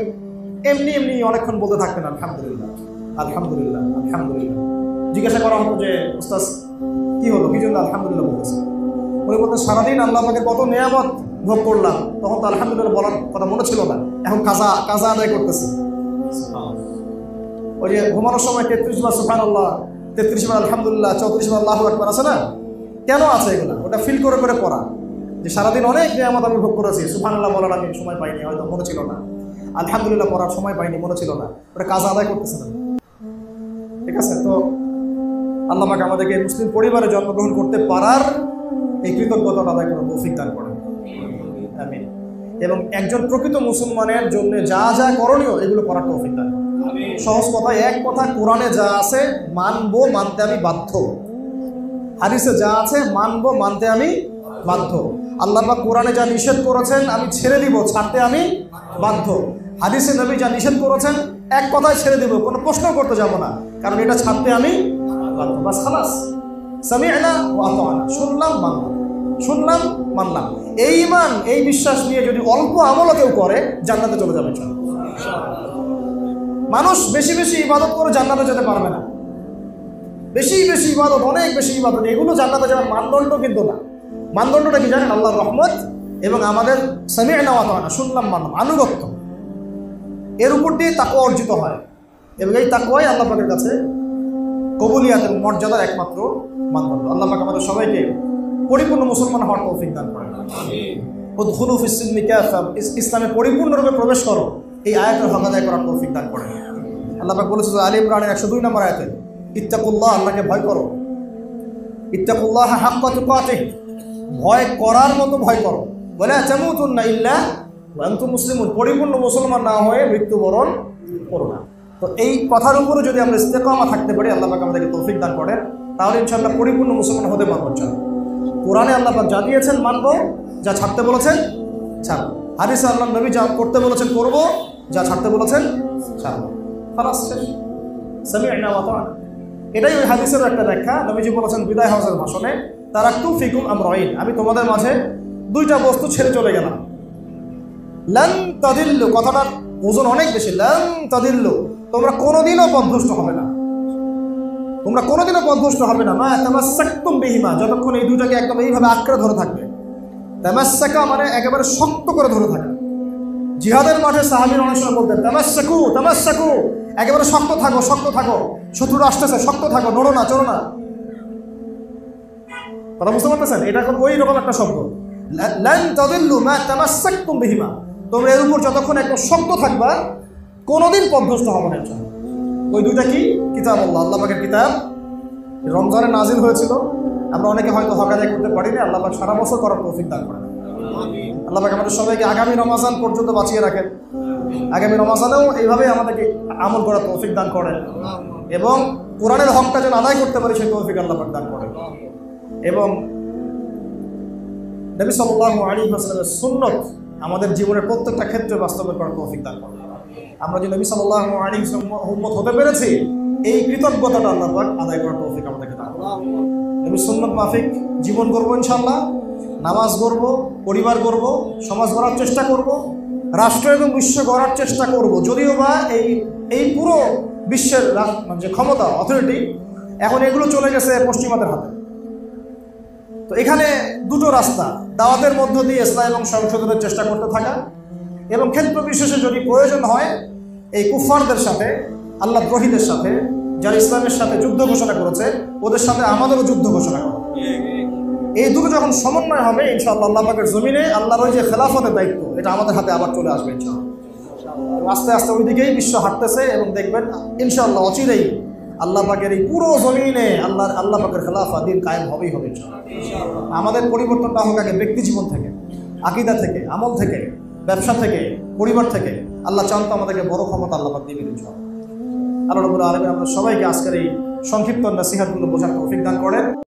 এমনি অনেকক্ষণ বলতে থাকতেন আলহামদুলিল্লাহ, আলহামদুলিল্লাহ, আলহামদুলিল্লাহ। জিজ্ঞাসা করা হতো যে উস্তাদ কি হলো, কি জন্য আলহামদুলিল্লাহ বলতেছে? উনি বলতেন সারাদিন আল্লাহ পাকের কত নেয়ামত ভোগ করলাম, তখন তো আলহামদুলিল্লাহ বলার কথা মনে ছিল না, এখন কাজা আদায় করতেছে। ওই যে ঘুমানোর সময় 33 বার সুবহানাল্লাহ, 33 বার আলহামদুলিল্লাহ, 34 বার আল্লাহু আকবার আছে না? কেন আছে এগুলো? ওটা ফিল করে করে পড়া, যে সারাদিন অনেক নিয়ামত আমি ভোগ করেছি, সুবহানাল্লাহ বলার আমি সময় পাইনি, হয়তো মনে ছিল না, আলহামদুলিল্লাহ পড়ার সময় পাইনি, মনে ছিল না, ওটা কাজা আদায় করতেছে না। ঠিক আছে? তো আল্লাহ পাক আমাদেরকে মুসলিম পরিবারে জন্মগ্রহণ করতে পারার এই কৃতজ্ঞতা আদায় করার তৌফিক দান করেন। আমিন। এবং একজন প্রকৃত মুসলমানের জন্য যা যা করণীয় এগুলো করার তৌফিক দান করেন। সহজ কথা, এক কথা, কোরআনে যা আছে মানবো, মানতে আমি বাধ্য। হাদিসে যা আছে মানবো, মানতে আমি বাধ্য। আল্লাহ পাক কোরআনে যা নিষেধ করেছেন আমি ছেড়ে দিব, ছাড়তে আমি বাধ্য। হাদিসে নবী যা নিষেধ করেছেন এক কথায় ছেড়ে দিব, কোনো প্রশ্ন করতে যাব না, কারণ এটা ছাড়তে আমি বাধ্য। বাস খালাস, সামি'না ওয়া আতা'না, শুনলাম মানলাম, শুনলাম মানলাম। এই ঈমান, এই বিশ্বাস নিয়ে যদি অল্প আমলও কেউ করে জান্নাতে চলে যাবে। মানুষ বেশি বেশি ইবাদত করে জান্নাতে যেতে পারবে না। বেশি বেশি ইবাদত, অনেক বেশি ইবাদত, এগুলো জান্নাতে যাওয়ার মানদণ্ড কিন্তু না। মানদণ্ডটা কি জানেন? আল্লাহর রহমত এবং আমাদের সামি'না ওয়া আতা'না, শুনলাম মানলাম, আনুগত্য। এর উপর দিয়ে তাকওয়া অর্জিত হয় এবং এই তাকওয়াই আল্লাহ পাকের কাছে কবুলিয়াত এবং মর্যাদার একমাত্র মানদণ্ড। আল্লাহ পাক আমাদের সবাইকে পরিপূর্ণ মুসলমান হওয়ার তৌফিক দান করেন। উদখুলু ফিস-সিলমি কাফা, ইসলামে পরিপূর্ণরূপে প্রবেশ করো, এই আয়াতের হক আদায় করার তৌফিক দান করেন। আল্লাহ পাক বলেছে আলে ইমরানের 102 নম্বর আয়াতে, ইত্তাকুল্লাহ, আল্লাহকে ভয় করো। ইত্তাকুল্লাহ হাক্কা তুকাতিহ, ভয় করার মতো ভয় করো। ওয়ালা তামুতুন্না ইল্লা ওয়া আনতুম মুসলিমুন, পরিপূর্ণ মুসলমান না হয়ে মৃত্যুবরণ করো না। তো এই কথার উপরে যদি আমরা ইস্তেকামা থাকতে পারি, আল্লাহ পাক আমাদেরকে তৌফিক দান করেন, তাহলে ইনশাআল্লাহ পরিপূর্ণ মুসলমান হতে পারবো। কোরআনে আল্লাহ পাক যা দিয়েছেন মানবো, যা ছাড়তে বলেছেন ছাড়বো। হাদিসে আল্লাহ নবী যা করতে বলেছেন করবো, যা ছাড়তে বলেছেন ছাড়বো। খালাস, শেষ। সামি'না ওয়া আতা'না, এটাই ওই হাদিসের একটা ব্যাখ্যা। নবীজি বলেছেন বিদায় হজের ভাষণে, তারাকতু ফিকুম আমরাইন, আমি তোমাদের মাঝে 2টা বস্তু ছেড়ে চলে গেলাম। লান তাদিল্লু, কথাটার ওজন অনেক বেশি। লান তাদিল্লু, তোমরা কোনোদিনও পথভ্রষ্ট হবে না। তোমরা কোনোদিনও পথভ্রষ্ট হবে না, মা তামাসসাকতুম বিহিমা, যতক্ষণ এই দুইটাকে একদম এইভাবে আঁকড়ে ধরে থাকবে। তামাসসাকা মানে একেবারে শক্ত করে ধরে থাকা। জিহাদের মাঠে সাহাবীরা অনেক সময় বলতেন তামাসসাকু তামাসসাকু, একেবারে শক্ত থাকো শক্ত থাকো, শত্রুরা আসতেছে শক্ত থাকো, নড়ো না চড়ো না। কথা বুঝতে পারতেছেন? এটা এখন ওই রকম একটা শব্দ, লান তাদিল্লু মা তামাসসাকতুম বিহিমা, তোমরা এর উপর যতক্ষণ একদম শক্ত থাকবা কোনোদিন পথভ্রষ্ট হবে না। ওই দুইটা কি? কিতাবুল্লাহ, আল্লাহ পাকের কিতাব। রমজানে নাজিল হয়েছিল, আমরা অনেকে হয়তো হক আদায় করতে পারি না, আল্লাহ পাক সারা বছর করার তৌফিক দান করেন। আল্লাহ পাক আমাদের সবাইকে আগামী রমজান পর্যন্ত বাঁচিয়ে রাখেন, আগামী রমজানেও এইভাবে আমাদেরকে আমল করার তৌফিক দান করেন, এবং কোরআনের হকটা যেন আদায় করতে পারি সেই তৌফিক আল্লাহ পাক দান করেন, এবং নবী সাল্লাল্লাহু আলাইহি ওয়াসাল্লামের সুন্নাত আমাদের জীবনের প্রত্যেকটা ক্ষেত্রে বাস্তবায়ন করার তৌফিক দান করেন। আমরা যে নবী সাল্লাল্লাহু আলাইহি ওয়াসাল্লামের উম্মত হতে পেরেছি, এই কৃতজ্ঞতাটা আল্লাহ পাক আদায় করার তৌফিক আমাদেরকে দান করেন। নবী সুন্নাত মাফিক জীবন গড়বো ইনশাআল্লাহ, নামাজ গড়ব, পরিবার গড়ব, সমাজ গড়ার চেষ্টা করব, রাষ্ট্র এবং বিশ্ব গড়ার চেষ্টা করব। যদিও বা এই পুরো বিশ্বের যে ক্ষমতা অথরিটি এখন এগুলো চলে গেছে পশ্চিমাদের হাতে। তো এখানে দুটো রাস্তা, দাওয়াতের মধ্য দিয়ে ইসলাম এবং সংশোধনের চেষ্টা করতে থাকা, এবং ক্ষেত্র বিশেষে যদি প্রয়োজন হয় এই কুফফারদের সাথে, আল্লাহ দ্রোহীদের সাথে, যারা ইসলামের সাথে যুদ্ধ ঘোষণা করেছে, ওদের সাথে আমাদেরও যুদ্ধ ঘোষণা করা। এই দুটো যখন সমন্বয় হবে ইনশাআল্লাহ আল্লাহ পাকের জমিনে আল্লাহর ওই যে খেলাফতের দায়িত্ব, এটা আমাদের হাতে আবার চলে আসবে ইনশাআল্লাহ। আস্তে আস্তে ওই দিকেই বিশ্ব হাঁটতেছে, এবং দেখবেন ইনশাআল্লাহ অচিরেই আল্লাহ পাকের এই পুরো জমিনে আল্লাহ পাকের খেলাফা দিন কায়েম হবেই হবে ইনশাআল্লাহ। আমাদের পরিবর্তনটা হোক আগে ব্যক্তি জীবন থেকে, আকীদা থেকে, আমল থেকে, ব্যবসা থেকে, পরিবার থেকে। আল্লাহ চান তো আমাদেরকে বড় ক্ষমতা আল্লাহ পাক দিবেন ইনশাআল্লাহ। আল্লাহ রাব্বুল আলামিন আমরা সবাইকে আজকের এই সংক্ষিপ্ত নসিহতগুলো বোঝার তৌফিক দান করেন।